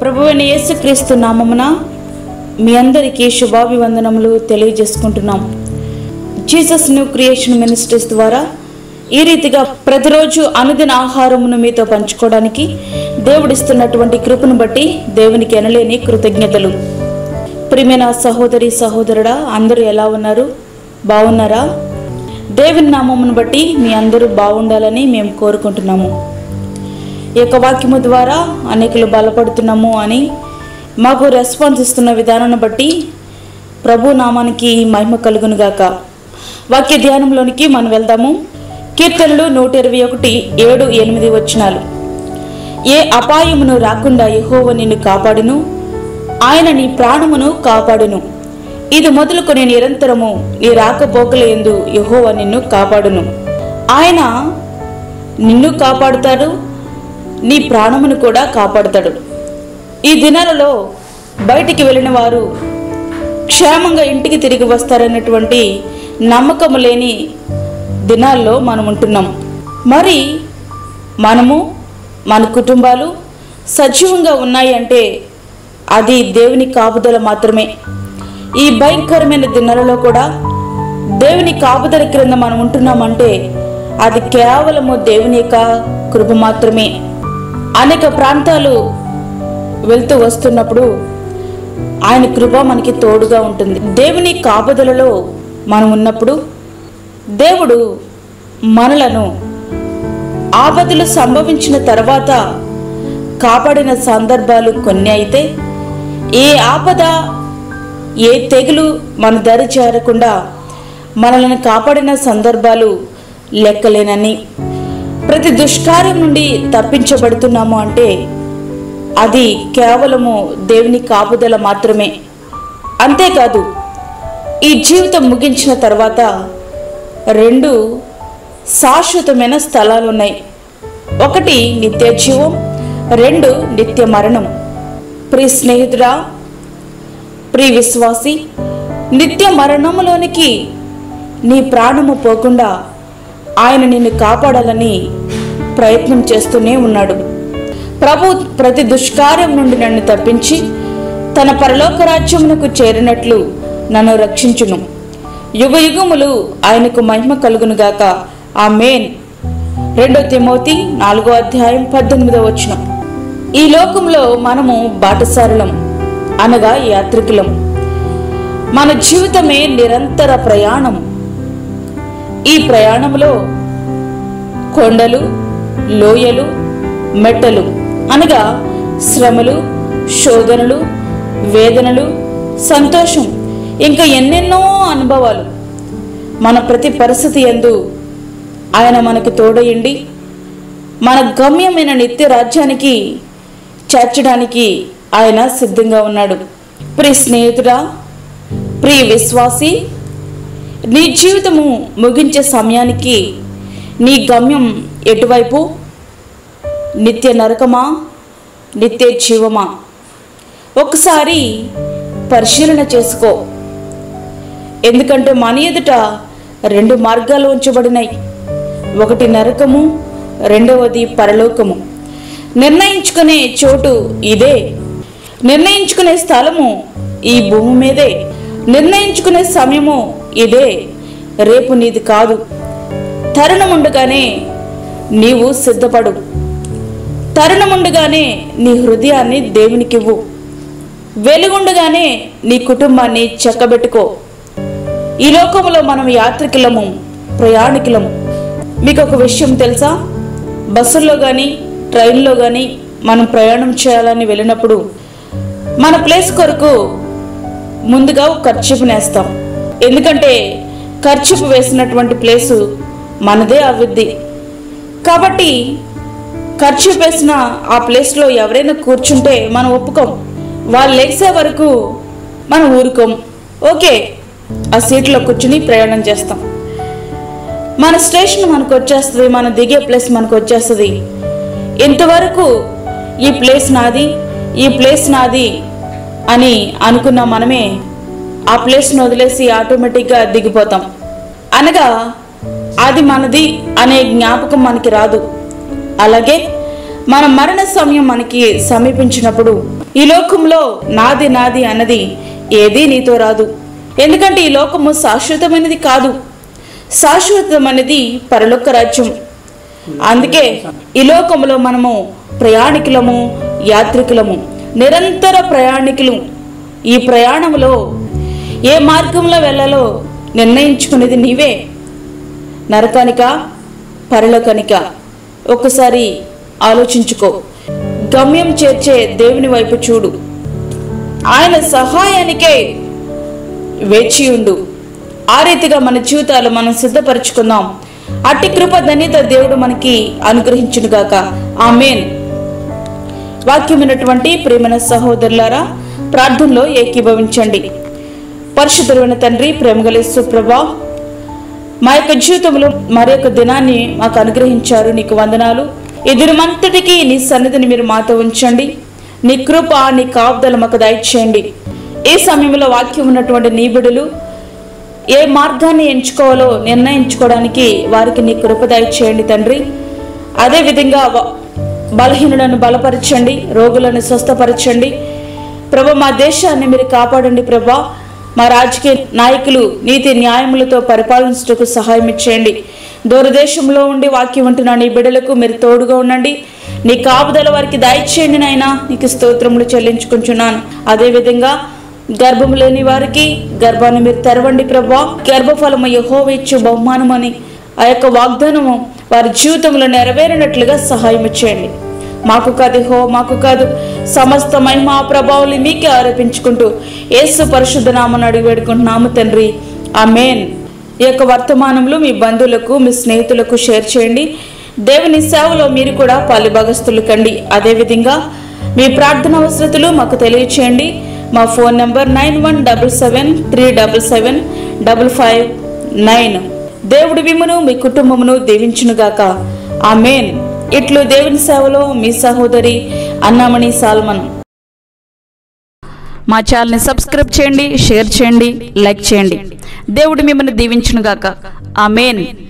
ప్రభువైన యేసుక్రీస్తు నామమున మీ అందరికీ శుభాభివందనములు తెలియజేసుకుంటున్నాం. జీసస్ న్యూ క్రియేషన్ మినిస్ట్రీస్ ద్వారా ఈ రీతిగా ప్రతిరోజు అనుదిన ఆహారమును మీతో పంచుకోవడానికి దేవుడిస్తున్నటువంటి కృపను బట్టి దేవునికి ఎనలేని కృతజ్ఞతలు. ప్రియమైన సహోదరి సహోదరుడా, అందరూ ఎలా ఉన్నారు? బాగున్నారా? దేవుని నామమును బట్టి మీ అందరూ బాగుండాలని మేము కోరుకుంటున్నాము. ఈ యొక్క వాక్యము ద్వారా అనేకులు బలపడుతున్నాము అని మాకు రెస్పాన్స్ ఇస్తున్న విధానాన్ని బట్టి ప్రభు నామానికి మహిమ కలుగును గాక. వాక్య ధ్యానంలోనికి మనం వెళ్దాము. కీర్తనలు 121:7-8 వచనాలు. ఏ అపాయమును రాకుండా యెహోవా నిన్ను కాపాడును, ఆయన నీ ప్రాణమును కాపాడును. ఇది మొదలుకొని నిరంతరము నీ రాకపోకలందు యెహోవా నిన్ను కాపాడును. ఆయన నిన్ను కాపాడుతాడు, నీ ప్రాణమును కూడా కాపాడుతాడు. ఈ దినాలలో బయటికి వెళ్ళిన వారు క్షేమంగా ఇంటికి తిరిగి వస్తారన్నటువంటి నమ్మకము లేని దినాల్లో మనం ఉంటున్నాం. మరి మనము మన కుటుంబాలు సజీవంగా ఉన్నాయి అంటే అది దేవుని కాపుదల మాత్రమే. ఈ భయంకరమైన దినాలలో కూడా దేవుని కాపుదల క్రింద మనం ఉంటున్నామంటే అది కేవలము దేవుని యొక్క కృప మాత్రమే. అనేక ప్రాంతాలు వెళ్తూ వస్తున్నప్పుడు ఆయన కృప మనకి తోడుగా ఉంటుంది. దేవుని కాపుదలలో మనం ఉన్నప్పుడు దేవుడు మనలను ఆపదలు సంభవించిన తర్వాత కాపాడిన సందర్భాలు కొన్ని అయితే, ఏ ఆపద ఏ తెగులు మన దరి చేరకుండా మనల్ని కాపాడిన సందర్భాలు లెక్కలేనని, ప్రతి దుష్కార్యం నుండి తప్పించబడుతున్నాము అంటే అది కేవలము దేవుని కాపుదల మాత్రమే. అంతేకాదు, ఈ జీవితం ముగించిన తర్వాత 2 శాశ్వతమైన స్థలాలు ఉన్నాయి. 1 నిత్య జీవం, 2 నిత్య మరణం. ప్రియ స్నేహితుడా, ప్రియ విశ్వాసి, నిత్య మరణములోనికి నీ ప్రాణము పోకుండా ఆయన నిన్ను కాపాడాలని ప్రయత్నం చేస్తూనే ఉన్నాడు. ప్రభు ప్రతి దుష్కార్యం నుండి నన్ను తప్పించి తన పరలోక రాజ్యమునకు చేరినట్లు నన్ను రక్షించును. యుగ యుగములు ఆయనకు మహిమ కలుగునుగాక. ఆమేన్. 2 తిమోతి 4:18 వచనం. ఈ లోకంలో మనము బాటసారులం, అనగా యాత్రికులం. మన జీవితమే నిరంతర ప్రయాణం. ఈ ప్రయాణంలో కొండలు, లోయలు, మెట్టలు అనగా శ్రమలు, శోధనలు, వేదనలు, సంతోషం, ఇంకా ఎన్నెన్నో అనుభవాలు. మన ప్రతి పరిస్థితి యందు ఆయన మనకు తోడయండి మన గమ్యమైన నిత్య రాజ్యానికి చేర్చడానికి ఆయన సిద్ధంగా ఉన్నాడు. ప్రియ స్నేహితుడా, ప్రియ విశ్వాసి, నీ జీవితము ముగించే సమయానికి నీ గమ్యం ఎటువైపు? నిత్య నరకమా, నిత్య జీవమా? ఒకసారి పరిశీలన చేసుకో. ఎందుకంటే మన ఎదుట 2 మార్గాలు ఉంచబడినాయి. 1 నరకము, 2వది పరలోకము. నిర్ణయించుకునే చోటు ఇదే. నిర్ణయించుకునే స్థలము ఈ భూమి మీదే. నిర్ణయించుకునే సమయము ఇదే. రేపు నీది కాదు. తరుణముండగానే నీవు సిద్ధపడు. తరుణముండగానే నీ హృదయాన్ని దేవునికివ్వు. వెలుగుండగానే నీ కుటుంబాన్ని చక్కబెట్టుకో. ఈ లోకంలో మనం యాత్రికులము, ప్రయాణికులము. మీకు ఒక విషయం తెలుసా? బస్సుల్లో కానీ ట్రైన్లో కానీ మనం ప్రయాణం చేయాలని వెళ్ళినప్పుడు మన ప్లేస్ కొరకు ముందుగా ఖర్చు నేస్తాం. ఎందుకంటే ఖర్చు వేసినటువంటి ప్లేసు మనదే అవిద్ది. కాబట్టి ఖర్చు వేసిన ఆ ప్లేస్లో ఎవరైనా కూర్చుంటే మనం ఒప్పుకోం. వాళ్ళు లేచే వరకు మనం ఊరుకోం. ఓకే, ఆ సీట్లో కూర్చుని ప్రయాణం చేస్తాం. మన స్టేషన్ మనకు వచ్చేస్తుంది, మనం దిగే ప్లేస్ మనకు వచ్చేస్తుంది. ఇంతవరకు ఈ ప్లేస్ నాది, ఈ ప్లేస్ నాది అని అనుకున్న మనమే ఆ ప్లేస్ను వదిలేసి ఆటోమేటిక్గా దిగిపోతాం. అనగా అది మనది అనే జ్ఞాపకం మనకి రాదు. అలాగే మన మరణ సమయం మనకి సమీపించినప్పుడు ఈ లోకంలో నాది నాది అన్నది ఏదీ నీతో రాదు. ఎందుకంటే ఈ లోకము శాశ్వతమైనది కాదు, శాశ్వతమైనది పరలోక రాజ్యం. అందుకే ఈ లోకంలో మనము ప్రయాణికులము, యాత్రికులము, నిరంతర ప్రయాణికులు. ఈ ప్రయాణంలో ఏ మార్గంలో వెళ్ళాలో నిర్ణయించుకునేది నీవే. నరకానిక, పరలోకానిక? ఒకసారి ఆలోచించుకో. గమ్యం చేర్చే దేవుని వైపు చూడు. ఆయన సహాయానికే వేచి ఉండు. ఆ రీతిగా మన జీవితాలు మనం సిద్ధపరచుకుందాం. అట్టి కృప ధన్యత దేవుడు మనకి అనుగ్రహించునుగాక. ఆమేన్. వాక్యం విన్నటువంటి ప్రియమైన సహోదరులారా, ప్రార్థనలో ఏకీభవించండి. పరిశుద్ధుడైన తండ్రి, ప్రేమగల యేసు ప్రభువా, మా యొక్క జీవితంలో మరి యొక్క దినాన్ని మాకు అనుగ్రహించారు. నీకు వందనాలు. ఈ దినమంతటికీ నీ సన్నిధిని మీరు మాతో ఉంచండి. నీ కృప, నీ కాపుదల మాకు దయచేయండి. ఈ సమయంలో వాక్యం ఉన్నటువంటి నీ బిడ్డలు ఏ మార్గాన్ని ఎంచుకోవాలో నిర్ణయించుకోవడానికి వారికి నీ కృప దయచేయండి తండ్రి. అదేవిధంగా బలహీనులను బలపరచండి, రోగులను స్వస్థపరచండి ప్రభా. మా దేశాన్ని మీరు కాపాడండి ప్రభా. మా రాజకీయ నాయకులు నీతి న్యాయములతో పరిపాలించుటకు సహాయం ఇచ్చేయండి. దూరదేశంలో ఉండి వాక్యం ఉంటున్న నీ బిడ్డలకు మీరు తోడుగా ఉండండి. నీ కాపుదల వారికి దయచేయండి నాయనా. నీకు స్తోత్రములు చెల్లించుకుంటున్నాను. అదేవిధంగా గర్భం లేని వారికి గర్భాన్ని మీరు తెరవండి ప్రభా. గర్భఫలము యెహోవా ఇచ్చు బహుమానమని ఆ యొక్క వాగ్దానము వారి జీవితంలో నెరవేరినట్లుగా సహాయం చేయండి. మాకు కాదు హో, మాకు కాదు, సమస్త మహిమ ప్రభావాలు మీకే ఆరోపించుకుంటూ యేసు పరిశుద్ధ నామమున అడిగి వేడుకుంటున్నాము తండ్రి. ఆమేన్. ఈ యొక్క వర్తమానంలో మీ బంధువులకు, మీ స్నేహితులకు షేర్ చేయండి. దేవుని సేవలో మీరు కూడా పాలుభాగస్తులు కండి. అదేవిధంగా మీ ప్రార్థన అవసరతలు మాకు తెలియచేయండి. మా ఫోన్ నంబర్ 9177377559. దేవుడి విమును మీ కుటుంబమును దీవించునుగాక. ఆమేన్. ఇట్లు దేవుని సేవలో మీ సహోదరి అన్నామణి సాల్మన్. మా ఛానల్ని సబ్స్క్రైబ్ చేయండి, షేర్ చేయండి, లైక్ చేయండి. దేవుడు మిమ్మల్ని దీవించునుగాక. ఆమేన్.